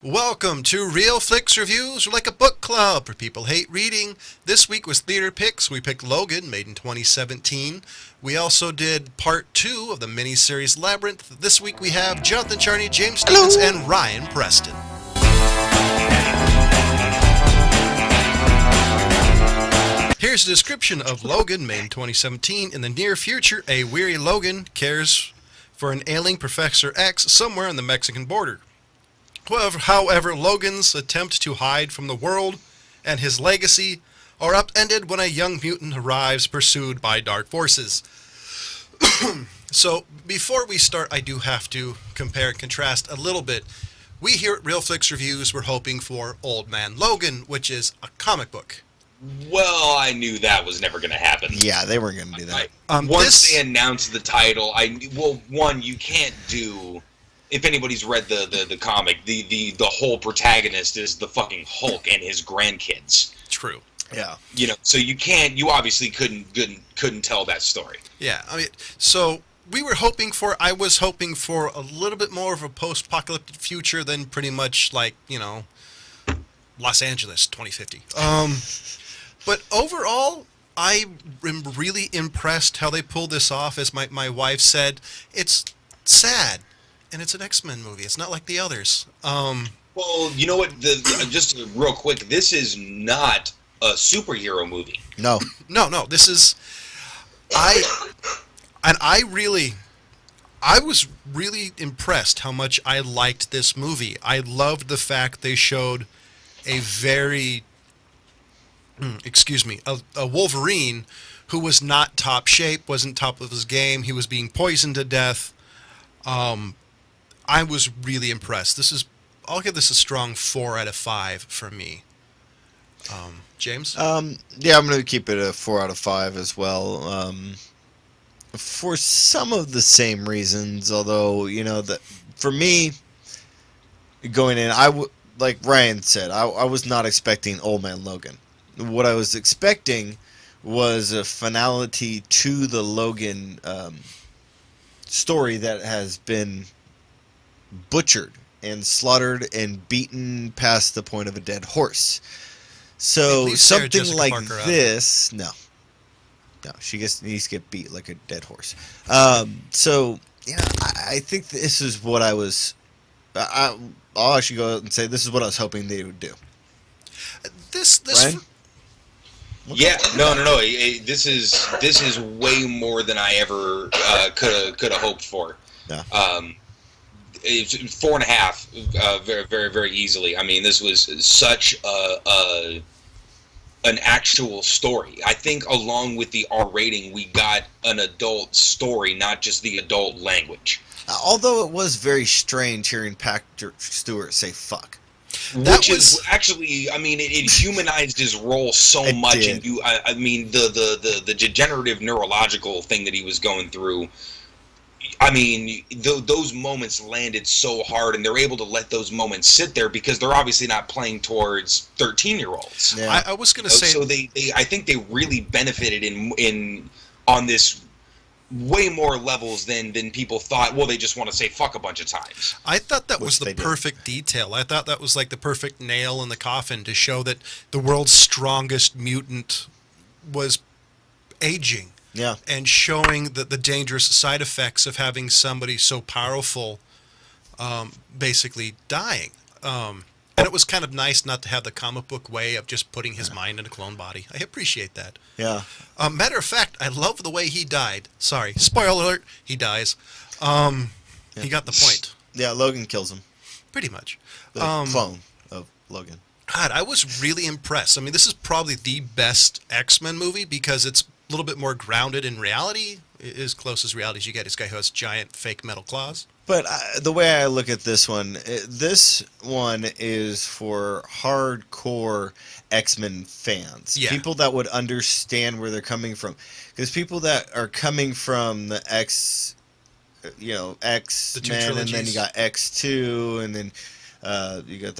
Welcome to Real Flix Reviews, like a book club for people hate reading. This week was Theater Picks. We picked Logan, made in 2017. We also did part 2 of the miniseries Labyrinth. This week we have Jonathan Charney, James Stevens, and Ryan Preston. Here's a description of Logan, made in 2017. In the near future, a weary Logan cares for an ailing Professor X somewhere on the Mexican border. However, Logan's attempt to hide from the world and his legacy are upended when a young mutant arrives pursued by dark forces. So, before we start, I do have to compare and contrast a little bit. We here at Real Flix Reviews were hoping for Old Man Logan, which is a comic book. Well, I knew that was never going to happen. Yeah, they weren't going to do that. Once they announced the title, you can't do... If anybody's read the comic, the whole protagonist is the fucking Hulk and his grandkids. True. Yeah. You know, so you obviously couldn't tell that story. Yeah, I mean, so I was hoping for a little bit more of a post-apocalyptic future than pretty much like, Los Angeles 2050. But overall, I am really impressed how they pulled this off. As my wife said, it's sad. And it's an X-Men movie. It's not like the others. Well, you know what? Just real quick, this is not a superhero movie. No. No. This is... I was really impressed how much I liked this movie. I loved the fact they showed a very... a Wolverine who was not top shape, wasn't top of his game. He was being poisoned to death. I was really impressed. I'll give this a strong 4 out of 5 for me. James? Yeah, I'm going to keep it a 4 out of 5 as well. For some of the same reasons, although, that for me, going in, like Ryan said, I was not expecting Old Man Logan. What I was expecting was a finality to the Logan story that has been butchered and slaughtered and beaten past the point of a dead horse. So something like this, no, she needs to get beat like a dead horse. So yeah, I think this is what I'll actually go out and say this is what I was hoping they would do. Ryan? Yeah, no. This is way more than I ever could have hoped for. Yeah. It's 4.5, very, very, very easily. I mean, this was such an actual story. I think along with the R rating, we got an adult story, not just the adult language. Although it was very strange hearing Patrick Stewart say "fuck." Which is actually, I mean, it humanized his role so much, did. and I mean, the degenerative neurological thing that he was going through. I mean, those moments landed so hard, and they're able to let those moments sit there because they're obviously not playing towards 13-year-olds. Yeah. I was going to say, so I think they really benefited in on this way more levels than people thought. Well, they just want to say fuck a bunch of times. I thought that was the perfect detail. I thought that was like the perfect nail in the coffin to show that the world's strongest mutant was aging. Yeah. And showing the dangerous side effects of having somebody so powerful basically dying. And it was kind of nice not to have the comic book way of just putting his mind in a clone body. I appreciate that. Yeah. Matter of fact, I love the way he died. Sorry, spoiler alert, he dies. He got the point. Yeah, Logan kills him. Pretty much. The clone of Logan. God, I was really impressed. I mean, this is probably the best X-Men movie because it's a little bit more grounded in reality, as close as reality as you get. This guy who has giant fake metal claws. But the way I look at this one is for hardcore X-Men fans. Yeah. People that would understand where they're coming from. Because people that are coming from the X-Men, and then you got X2, and then You got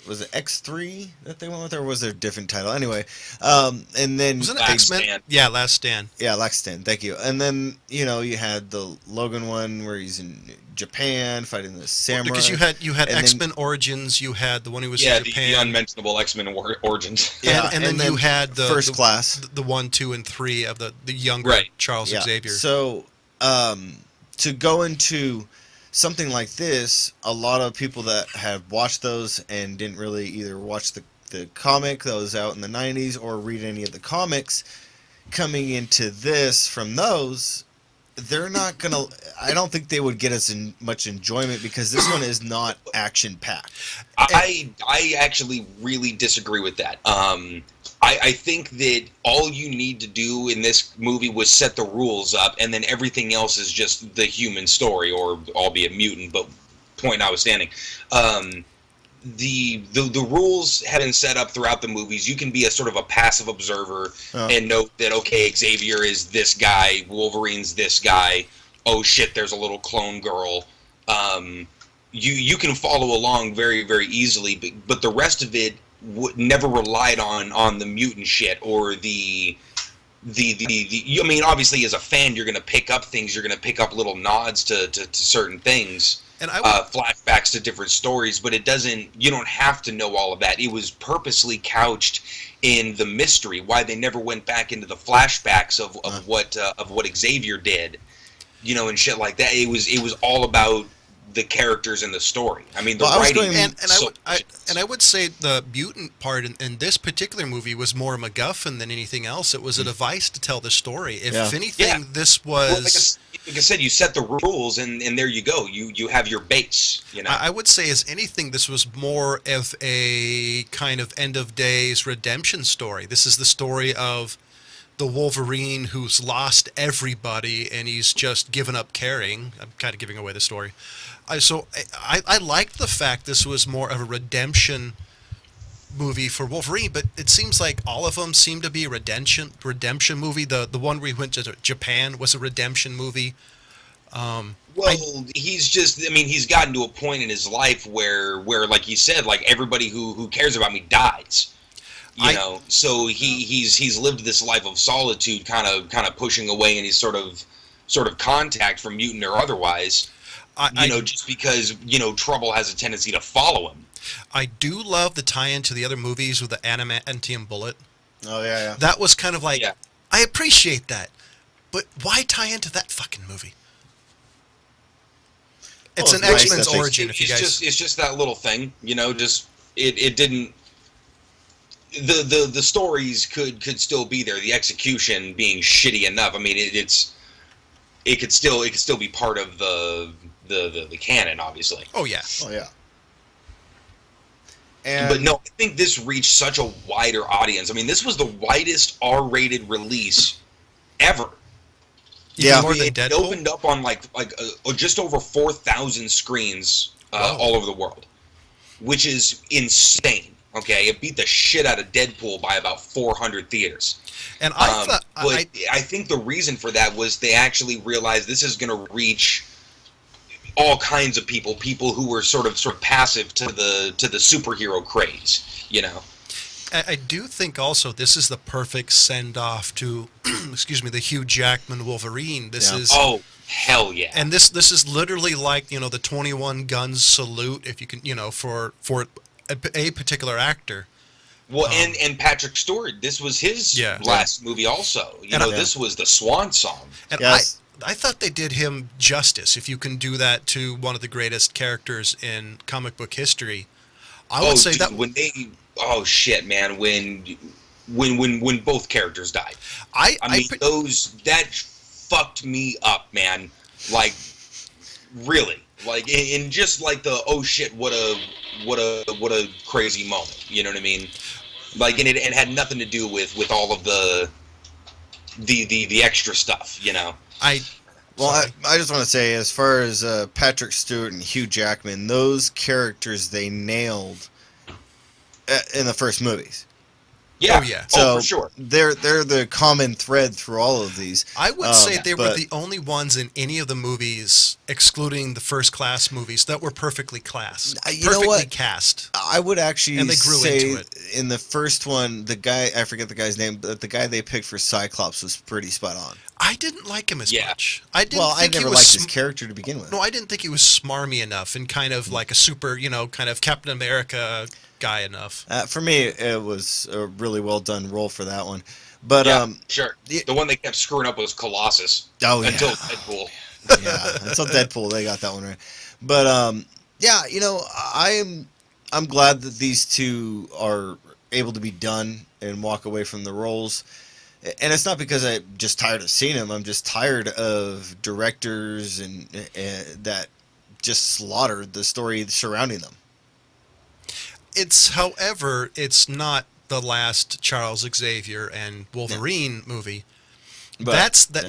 was it X3 that they went with, or was there a different title? Anyway, and then Wasn't it Last X-Men? Stand. Yeah, Last Stand. yeah, Lexington. Thank you. And then you had the Logan one where he's in Japan fighting the samurai. Because you had and X-Men Origins, you had the one who was Yeah, in the Japan. unmentionable X-Men Origins. Yeah, and then you had the First Class. the 1, 2, and 3 of the younger Right. Charles Xavier. So, to go into something like this, a lot of people that have watched those and didn't really either watch the comic that was out in the 90s or read any of the comics, coming into this from those, they're not going to... I don't think they would get as much enjoyment because this one is not action-packed. I actually really disagree with that. I think that all you need to do in this movie was set the rules up, and then everything else is just the human story, or albeit mutant, but point notwithstanding. The rules have been set up throughout the movies. You can be a sort of a passive observer and note that, okay, Xavier is this guy, Wolverine's this guy, oh shit, there's a little clone girl. You can follow along very, very easily, but the rest of it never relied on the mutant shit or the I mean, obviously as a fan you're going to pick up things, you're going to pick up little nods to certain things, and flashbacks to different stories, but you don't have to know all of that. It was purposely couched in the mystery, why they never went back into the flashbacks of what Xavier did, and shit like that. It was all about the characters in the story. I mean, the writing. I would say the mutant part in this particular movie was more MacGuffin than anything else. It was a device to tell the story. If anything, this was... Well, like I said, you set the rules, and there you go. You have your base. I would say, as anything, this was more of a kind of end of days redemption story. This is the story of the Wolverine who's lost everybody and he's just given up caring. I'm kind of giving away the story. So I liked the fact this was more of a redemption movie for Wolverine, but it seems like all of them seem to be a redemption movie. The one where he went to Japan was a redemption movie. He's gotten to a point in his life where like you said, like everybody who cares about me dies. So he's lived this life of solitude, kind of pushing away any sort of contact from mutant or otherwise. Just because trouble has a tendency to follow him. I do love the tie-in to the other movies with the adamantium bullet. Oh yeah. That was kind of like, I appreciate that, but why tie into that fucking movie? It's an X-Men's origin. It's just that little thing, Just it didn't. The stories could still be there. The execution being shitty enough. I mean, it could still be part of the canon, obviously. Oh yeah. But no, I think this reached such a wider audience. I mean, this was the widest R-rated release ever. Yeah, more than it Deadpool? opened up on like just over 4,000 screens all over the world, which is insane. Okay, it beat the shit out of Deadpool by about 400 theaters. And I think the reason for that was they actually realized this is going to reach all kinds of people who were sort of passive to the superhero craze, I do think also this is the perfect send-off to, the Hugh Jackman Wolverine. This is... Oh, hell yeah. And this is literally like, the 21 guns salute, if you can, for a particular actor. Well, and Patrick Stewart, this was his last movie also. This was the swan song. And I thought they did him justice. If you can do that to one of the greatest characters in comic book history, I would say that when they shit, man, when both characters died, that fucked me up, man. Like, really, like in just like the what a crazy moment. You know what I mean? Like, and it had nothing to do with all of the extra stuff. I just want to say, as far as Patrick Stewart and Hugh Jackman, those characters they nailed in the first movies. Yeah. Oh, yeah. So, for sure. They're the common thread through all of these. I would say they were but- the only ones in any of the movies, excluding the First Class movies, that were perfectly classed, You know perfectly what? cast. I would actually And they grew say into it. in the first one, the guy, I forget the guy's name, but the guy they picked for Cyclops was pretty spot on. I didn't like him as Yeah. much. I didn't Well, I think he never was liked his character to begin with. No, I didn't think he was smarmy enough and kind of like a super, kind of Captain America guy enough. For me, it was a really well done role for that one. But Yeah, sure. y- The one they kept screwing up was Colossus. Oh, yeah. Until Deadpool. yeah, until Deadpool, they got that one right. But yeah, I'm glad that these two are able to be done and walk away from the roles. And it's not because I'm just tired of seeing them. I'm just tired of directors and that just slaughtered the story surrounding them. However, it's not the last Charles Xavier and Wolverine movie. But,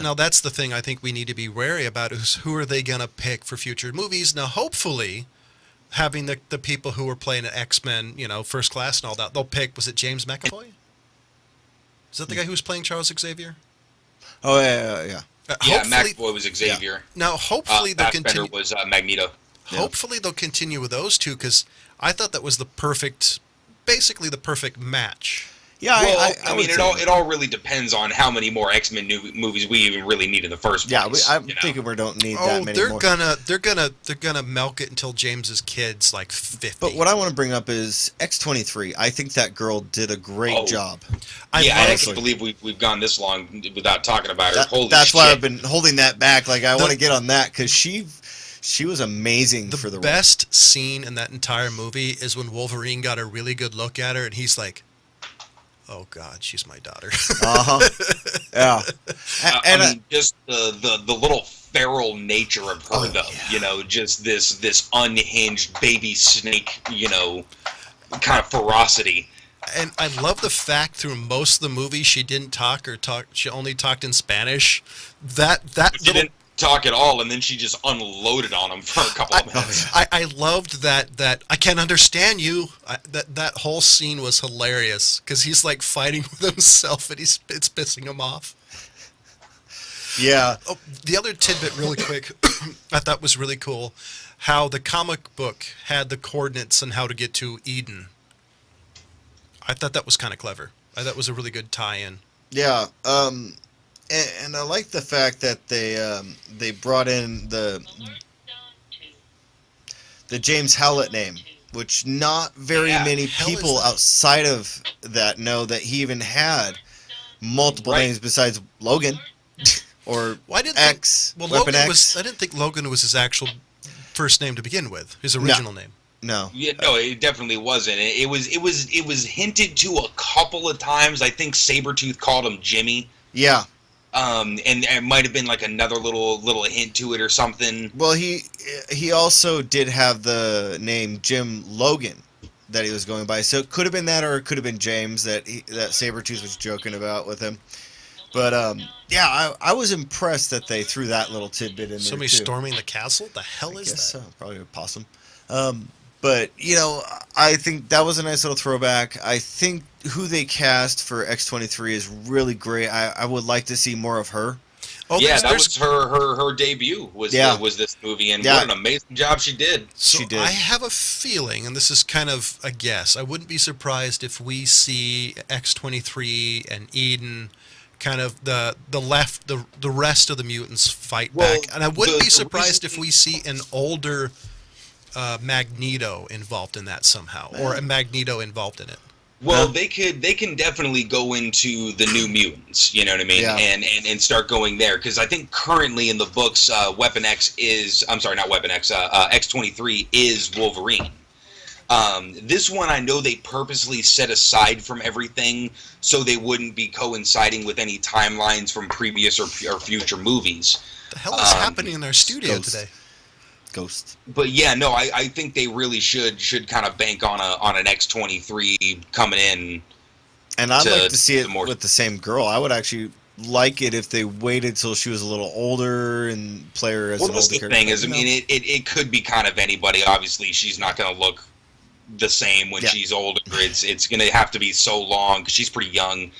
Now that's the thing I think we need to be wary about is who are they going to pick for future movies. Now, hopefully, having the people who were playing at X-Men, First Class and all that, they'll pick, was it James McAvoy? Is that the guy who was playing Charles Xavier? Oh, yeah. Yeah, Hopefully, McAvoy was Xavier. now hopefully they'll Fassbender continue. was Magneto. Hopefully they'll continue with those two because I thought that was basically the perfect match. Yeah, Well, I mean, would it say- all really depends on how many more X-Men movies we even really need in the first Yeah, place. I'm thinking we don't need that Oh, many they're more. gonna milk it until James's kid's like 50. But what I want to bring up is X23. I think that girl did a great Oh. job. I love- can't believe we've gone this long without talking about her. Holy That's shit. why I've been holding that back. Like I want to get on that because she was amazing for the role. best scene in that entire movie is when Wolverine got a really good look at her and he's like, "Oh God, she's my daughter." Yeah. And I mean, just the little feral nature of her, though. yeah. Just this unhinged baby snake, kind of ferocity. And I love the fact through most of the movie she didn't talk. She only talked in Spanish. That She little didn't talk at all, and then she just unloaded on him for a couple of minutes. I loved that I can't understand you. That whole scene was hilarious because he's like fighting with himself and it's pissing him off. yeah. Oh, the other tidbit, really quick, I thought was really cool, how the comic book had the coordinates on how to get to Eden. I thought that was kind of clever. I thought it was a really good tie-in. Yeah. And I like the fact that they brought in the James Hallett name, which not very Yeah, many hell is people that? outside of that know that he even had multiple Right. names besides Logan or Well, I didn't X, think, Weapon Logan X. I didn't think Logan was his actual first name to begin with. His original name. No. Yeah, no, it definitely wasn't. It was hinted to a couple of times. I think Sabretooth called him Jimmy. Yeah. And it might have been like another little hint to it or something. Well, he also did have the name Jim Logan that he was going by. So it could have been that, or it could have been James that Sabretooth was joking about with him. But yeah, I was impressed that they threw that little tidbit in Somebody there too. storming the castle? The hell I is guess that? so. Probably a possum. But I think that was a nice little throwback. I think who they cast for X23 is really great. I would like to see more of her. Oh, Yeah, that there's- was her debut. Was this movie, and Yeah. what an amazing job she did. So She did. I have a feeling, and this is kind of a guess, I wouldn't be surprised if we see X23 and Eden, kind of the rest of the mutants fight Well, back. And I wouldn't the be surprised reason- if we see an older Magneto involved in that somehow, or a Magneto involved in it. Well, Huh? they can definitely go into the New Mutants, you know what I mean, Yeah. and start going there, because I think currently in the books, Weapon X is, I'm sorry, not Weapon X, X23 is Wolverine. This one I know they purposely set aside from everything so they wouldn't be coinciding with any timelines from previous or future movies. The hell is happening in our studio Ghost. today? Ghost. But yeah, no, I think they really should kind of bank on an X23 coming in. And I'd to- like to see it to more- with the same girl. I would actually like it if they waited till she was a little older and play her as Well, an that's older the thing character. is, I mean, it could be kind of anybody. Obviously, she's not going to look the same when she's older. It's going to have to be so long because she's pretty young.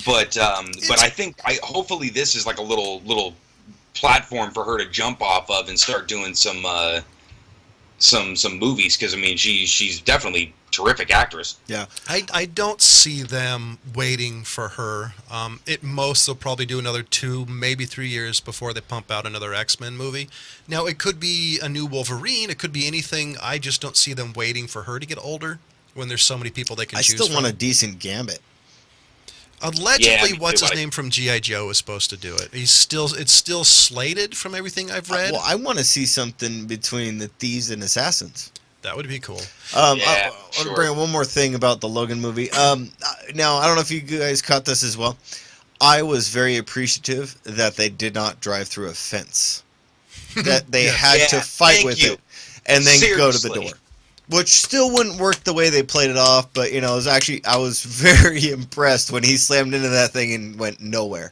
But I think hopefully this is like a little platform for her to jump off of and start doing some movies, because I mean she's definitely a terrific actress. Yeah, I don't see them waiting for her. At most they'll probably do another 2, maybe 3 years before they pump out another X-Men movie. Now it could be a new Wolverine, it could be anything. I just don't see them waiting for her to get older when there's so many people they can choose from. I still want a decent Gambit. Allegedly, what's his name from G.I. Joe is supposed to do it. It's still slated from everything I've read. Well, I want to see something between the Thieves and Assassins. That would be cool. Yeah, I want to bring up one more thing about the Logan movie. Now, I don't know if you guys caught this as well. I was very appreciative that they did not drive through a fence. That they had to fight with it and then go to the door. Which still wouldn't work the way they played it off, but it was actually, I was very impressed when he slammed into that thing and went nowhere.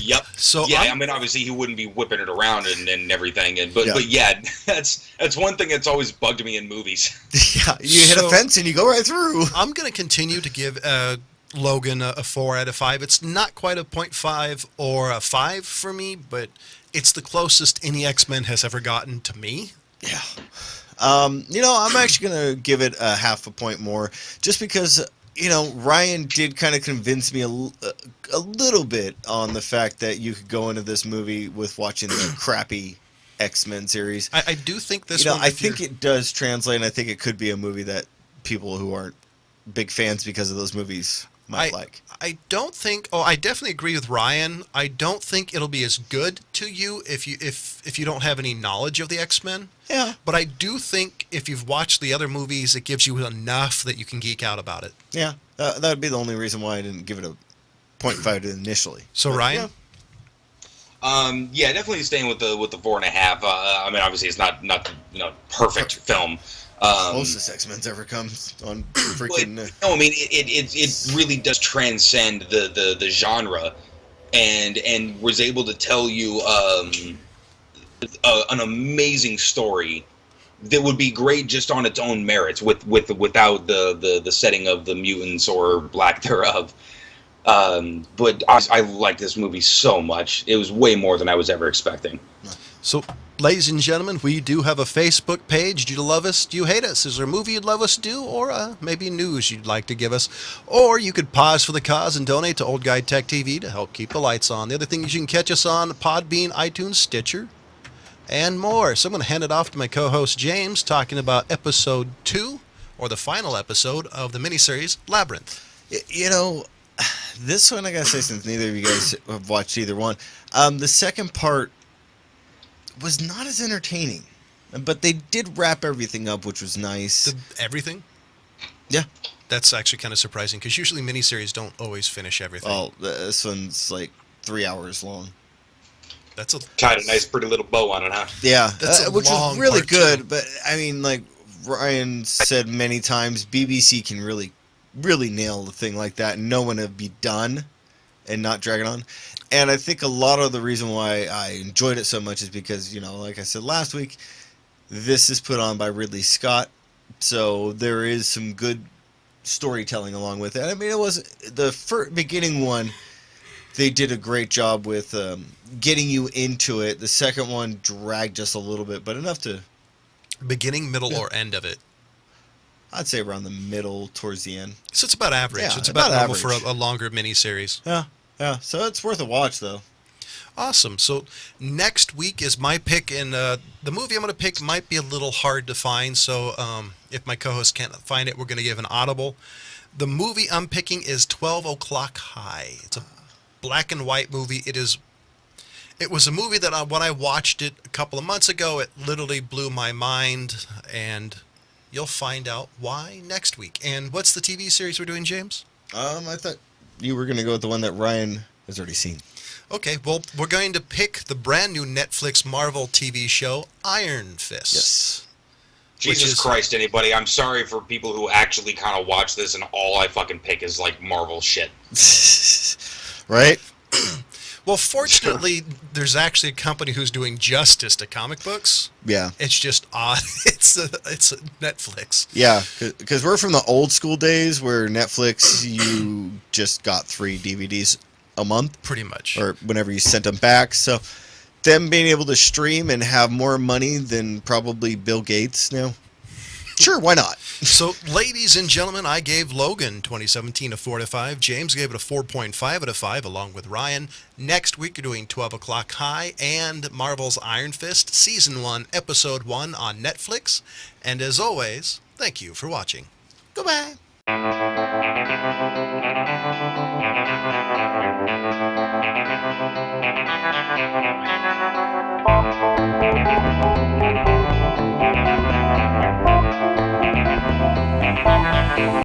Yep. So yeah, I mean, obviously he wouldn't be whipping it around and everything, but yeah, that's one thing that's always bugged me in movies. Yeah, you hit a fence and you go right through. I'm gonna continue to give Logan a 4 out of 5. It's not quite a 0.5 or a 5 for me, but it's the closest any X-Men has ever gotten to me. Yeah. I'm actually going to give it a half a point more, just because, Ryan did kind of convince me a little bit on the fact that you could go into this movie with watching the crappy X-Men series. I do think this I think it does translate, and I think it could be a movie that people who aren't big fans because of those movies might like. I don't think. Oh, I definitely agree with Ryan. I don't think it'll be as good to you if you don't have any knowledge of the X-Men. Yeah. But I do think if you've watched the other movies, it gives you enough that you can geek out about it. Yeah, that would be the only reason why I didn't give it a 0.5 initially. So but, Ryan. Yeah, definitely staying with the 4.5. I mean, obviously it's not perfect film. Closest X-Men's ever comes on freaking. No, I mean it really does transcend the genre, and was able to tell you an amazing story that would be great just on its own merits, without the setting of the mutants or lack thereof. But I like this movie so much. It was way more than I was ever expecting. So, ladies and gentlemen, we do have a Facebook page. Do you love us? Do you hate us? Is there a movie you'd love us to do? Or maybe news you'd like to give us? Or you could pause for the cause and donate to Old Guy Tech TV to help keep the lights on. The other thing is you can catch us on Podbean, iTunes, Stitcher, and more. So I'm going to hand it off to my co-host James, talking about episode 2, or the final episode of the miniseries Labyrinth. This one I gotta say, since neither of you guys have watched either one, the second part was not as entertaining, but they did wrap everything up, which was nice. Everything? Yeah. That's actually kind of surprising, because usually miniseries don't always finish everything. Well, this one's like 3 hours long. That's tied a nice pretty little bow on it, huh? Yeah, that's which was really good, too. But I mean, like Ryan said many times, BBC can really nail a thing like that and no one would be done and not drag it on. And I think a lot of the reason why I enjoyed it so much is because, like I said last week, this is put on by Ridley Scott, so there is some good storytelling along with it. I mean, it was the beginning one, they did a great job with getting you into it. The second one dragged just a little bit, but enough to... Beginning, middle, or end of it? I'd say around the middle, towards the end. So it's about average. Yeah, it's about normal average. for a longer miniseries. Yeah. So it's worth a watch, though. Awesome. So next week is my pick, and the movie I'm going to pick might be a little hard to find, so if my co-host can't find it, we're going to give an audible. The movie I'm picking is 12 O'Clock High. It's a black and white movie. It was a movie that when I watched it a couple of months ago, it literally blew my mind, and you'll find out why next week. And what's the TV series we're doing, James? I thought you were going to go with the one that Ryan has already seen. Okay, well, we're going to pick the brand new Netflix Marvel TV show, Iron Fist. Yes. Jesus Christ, anybody. I'm sorry for people who actually kind of watch this and all I fucking pick is, like, Marvel shit. Right? Well, fortunately, there's actually a company who's doing justice to comic books. Yeah. It's just odd. It's a Netflix. Yeah, because we're from the old school days where Netflix, you just got 3 DVDs a month. Pretty much. Or whenever you sent them back. So them being able to stream and have more money than probably Bill Gates now. Sure, why not? So, ladies and gentlemen, I gave Logan 2017 a 4 out of 5. James gave it a 4.5 out of 5, along with Ryan. Next week, we're doing 12 O'Clock High and Marvel's Iron Fist, Season 1, Episode 1 on Netflix. And as always, thank you for watching. Goodbye. Thank you.